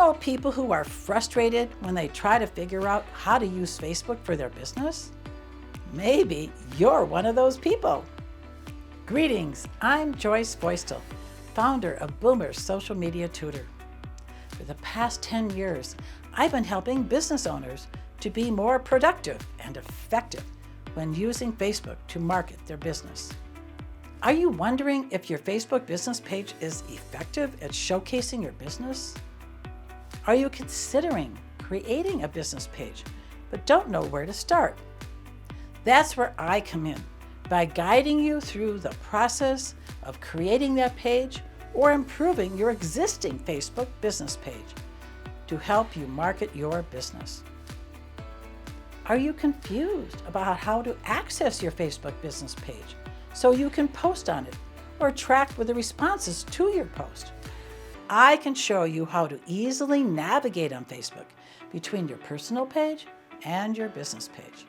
know people who are frustrated when they try to figure out how to use Facebook for their business? Maybe you're one of those people. Greetings, I'm Joyce Boystel, founder of Boomer's Social Media Tutor. For the past 10 years, I've been helping business owners to be more productive and effective when using Facebook to market their business. Are you wondering if your Facebook business page is effective at showcasing your business? Are you considering creating a business page but don't know where to start? That's where I come in, by guiding you through the process of creating that page or improving your existing Facebook business page to help you market your business. Are you confused about how to access your Facebook business page so you can post on it or track with the responses to your post? I can show you how to easily navigate on Facebook between your personal page and your business page.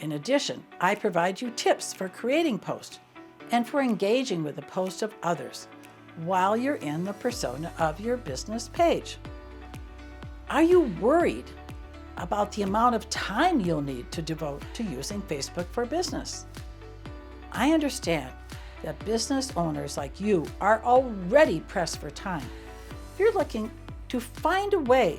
In addition, I provide you tips for creating posts and for engaging with the posts of others while you're in the persona of your business page. Are you worried about the amount of time you'll need to devote to using Facebook for business? I understand that business owners like you are already pressed for time. You're looking to find a way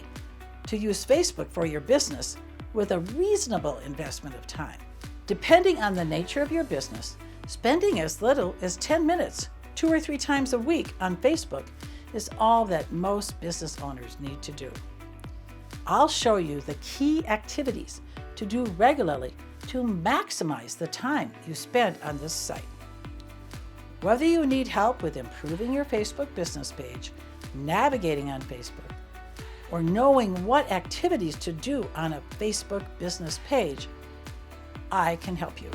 to use Facebook for your business with a reasonable investment of time. Depending on the nature of your business, spending as little as 10 minutes 2 or 3 times a week on Facebook is all that most business owners need to do. I'll show you the key activities to do regularly to maximize the time you spend on this site. Whether you need help with improving your Facebook business page, navigating on Facebook, or knowing what activities to do on a Facebook business page, I can help you.